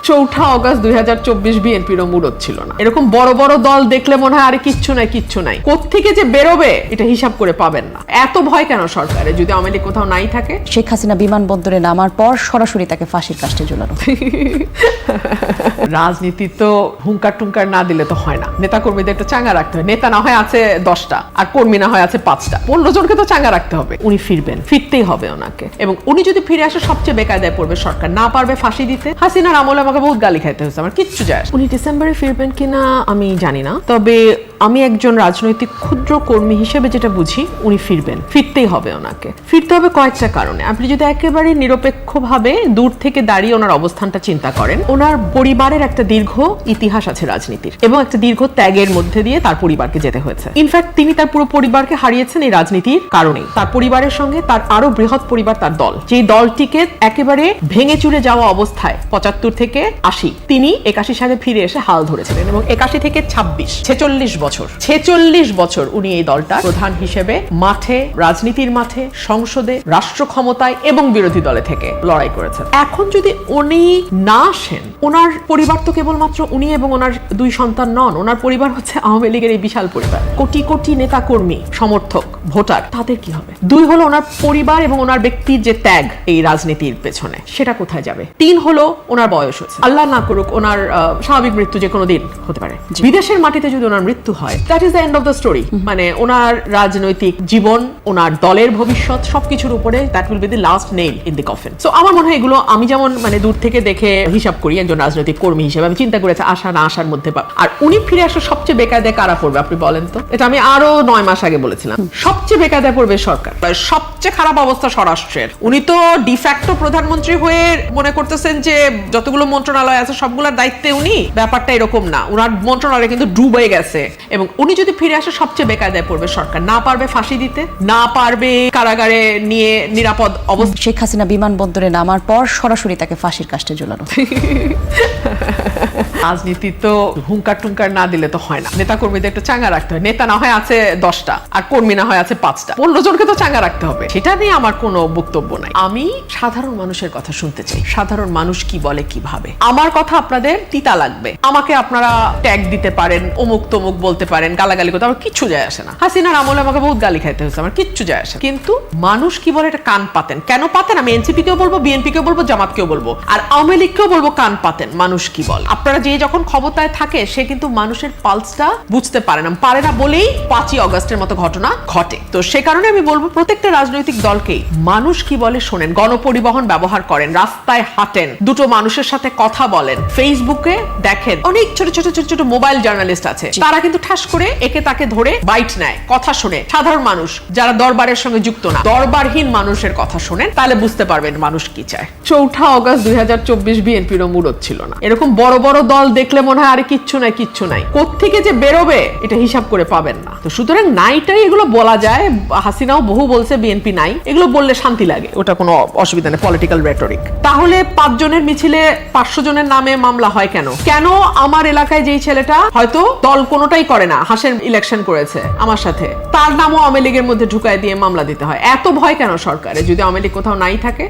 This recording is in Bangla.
4 অগস্ট 2024 বিএনপির মুরত ছিল না। এরকম বড় বড় দল দেখলে মনে হয় আরে কিচ্ছু নাই কোত্থেকে যে বেরোবে এটা হিসাব করে পাবেন না। এত ভয় কেন সরকারে যদি আওয়ামী লীগ কোথাও নাই থাকে? শেখ হাসিনা বিমানবন্দরে নামার পর সরাসরি তাকে ফাঁসির কাস্টে ঝুলানো। রাজনীতি তো হুঙ্কার টুঙ্কার না দিলে তো হয় না। নেতা কর্মীদের একটু চাঙ্গা রাখতে হয়। নেতা না হয় আছে 10টা আর কর্মী না হয় আছে 5টা, 15 জনকে তো চাঙ্গা রাখতে হবে। উনি ফিরবেন, ফিরতেই হবে ওনাকে। এবং উনি যদি ফিরে আসে সবচেয়ে বেকায়দায় পড়বে সরকার। না পারবে ফাঁসি দিতে। হাসিনার আমলে আমাকে বহুত গালি খাইতে হয়েছে, আমার কিচ্ছু যায় আসে না। উনি ডিসেম্বরে ফিরবেন কিনা আমি জানি না, তবে আমি একজন রাজনৈতিক ক্ষুদ্র কর্মী হিসেবে যেটা বুঝি উনি ফিরবেন, ফিরতেই হবে ওনাকে। ফিরতে হবে কয়েকটা কারণে। আপনি যদি একেবারে নিরপেক্ষভাবে দূর থেকে দাঁড়িয়ে ওনার অবস্থানটা চিন্তা করেন, ওনার পরিবারের একটা দীর্ঘ ইতিহাস আছে রাজনীতির এবং একটা দীর্ঘ ত্যাগের মধ্যে দিয়ে তার পরিবারকে যেতে হয়েছে। ইনফ্যাক্ট তিনি তার পুরো পরিবারকে হারিয়েছেন এই রাজনীতির কারণেই। তার পরিবারের সঙ্গে তার আরো বৃহৎ পরিবার তার দল, যে দলটিকে একেবারে ভেঙে চুরে যাওয়া অবস্থায় 75 থেকে 80 তিনি 81 সালে ফিরে এসে হাল ধরেছিলেন এবং 81 থেকে 26 46 বছর উনি এই দলটার প্রধান হিসেবে মাঠে, রাজনীতির মাঠে, সংসদে, রাষ্ট্র ক্ষমতায় এবং বিরোধী দলে থেকে লড়াই করেছেন। এখন যদি উনি না আসেন, ওনার পরিবার তো কেবলমাত্র উনি এবং ওনার 2 সন্তান নন, ওনার পরিবার হচ্ছে আওয়ামী লীগের এই বিশাল পরিবার। কোটি কোটি নেতা কর্মী, সমর্থক, ভোটার, তাদের কি হবে? 2 হলো ওনার পরিবার এবং ওনার ব্যক্তির যে ত্যাগ এই রাজনীতির পেছনে, সেটা কোথায় যাবে? 3 হলো ওনার বয়স হচ্ছে, আল্লাহ না করুক ওনার স্বাভাবিক মৃত্যু যে কোনো দিন হতে পারে। বিদেশের মাটিতে যদি ওনার মৃত্যু হয়, that is the end of the story. মানে ওনার রাজনৈতিক জীবন, ওনার দলের ভবিষ্যৎ সবকিছুর উপরে that will be the last nail in the coffin. So আমার মনে হয় এগুলো আমি যেমন মানে দূর থেকে দেখে হিসাব করি একজন রাজনৈতিক কর্মী হিসেবে, আমি চিন্তা করেছি আসা না আসার মধ্যে। আর উনি ফিরে আসা সবচেয়ে বেকায়দায় কারা পড়বে আপনি বলেন তো? এটা আমি আরো 9 মাস আগে বলেছিলাম। সবচেয়ে বেকায়দায় পড়বে সরকার। সবচেয়ে খারাপ অবস্থা স্বরাষ্ট্রের। উনি তো ডিফ্যাক্টো প্রধানমন্ত্রী হয়ে মনে করতেছেন যে যতগুলো মন্ত্রণালয় আছে সবগুলোর দায়িত্বে উনি। ব্যাপারটা এরকম না, ওনার মন্ত্রণালয় কিন্তু ডুবে গেছে এবং উনি যদি ফিরে আসে সবচেয়ে বেকায়দায় পড়বে সরকার। না পারবে ফাঁসি দিতে, না পারবে কারাগারে নিয়ে নিরাপদ অবস্থা। শেখ হাসিনা বিমানবন্দরে নামার পর সরাসরি তাকে ফাঁসির কাস্টে ঝুলানো। রাজনীতি তো হুঙ্কার টুঙ্কার না দিলে তো হয় না। নেতা কর্মীদের একটু চাঙ্গা রাখতে হয়। নেতা না হয় আছে 10টা আর কর্মী না হয় আছে 5টা, 15 জনকে তো চাঙ্গা রাখতে হবে। সেটা নিয়ে আমার কোনো বক্তব্য নাই। আমি সাধারণ মানুষের কথা শুনতে চাই। সাধারণ মানুষ কি বলে, কি ভাবে। আমার কথা আপনাদের তিতা লাগবে, আমাকে আপনারা ট্যাগ দিতে পারেন, অমুক তমুক বলতে পারেন, গালাগালি করতে, আমার কিচ্ছু যায় আসে না। হাসিনার আমলে আমাকে বহুত গালি খাইতে হয়েছে, আমার কিচ্ছু যায় আসে। কিন্তু মানুষ কি বলে এটা কান পাতেন। কেন পাতেন? আমি এনসিপি কেও বলবো, বিএনপি কেও বলবো, জামাতকেও বলবো, আর আওয়ামী লীগকেও বলবো কান পাতেন। মানুষ কি বলে। আপনারা যে যখন ক্ষমতায় থাকে সে কিন্তু মানুষের পালসটা বুঝতে পারে না বলেই 5ই অগস্টের মতো ঘটনা ঘটে। তো সে কারণে আমি বলবো প্রত্যেকটা রাজনৈতিক দলকেই মানুষ কি বলে শোনেন, গণপরিবহন ব্যবহার করেন, রাস্তায় হাঁটেন, দুটো মানুষের সাথে কথা বলেন, ফেসবুকে দেখেন অনেক ছোট ছোট মোবাইল জার্নালিস্ট আছে, তারা কিন্তু ঠাস করে একে তাকে ধরে বাইট নেয়, কথা শুনে। সাধারণ মানুষ যারা দরবারের সঙ্গে যুক্ত না, দরবারহীন মানুষের কথা শোনেন, তাহলে বুঝতে পারবেন মানুষ কি চায়। 4 অগস্ট 2024 বিএনপির মুরত ছিল না। এরকম বড় বড় দল দেখলে মনে হয় আরে কিচ্ছু নাই কোত্থেকে যে বেরোবে এটা হিসাব করে পাবেন না। তো সুতরাং নাইটাই এগুলো বলা যায়। হাসিনাও বহু বলছে বিএনপি নাই, এগুলো বললে শান্তি লাগে, ওটা কোনো অসুবিধা নেই, পলিটিক্যাল রেটরিক। তাহলে 5 জনের মিছিলে 500 জনের নামে মামলা হয় কেন? আমার এলাকায় যেই ছেলেটা হয়তো দল কোনোটাই করে না, হাসের ইলেকশন করেছে আমার সাথে, তার নামও আওয়ামী লীগের মধ্যে ঢুকায় দিয়ে মামলা দিতে হয়। এত ভয় কেন সরকারে যদি আওয়ামী লীগ কোথাও নাই থাকে?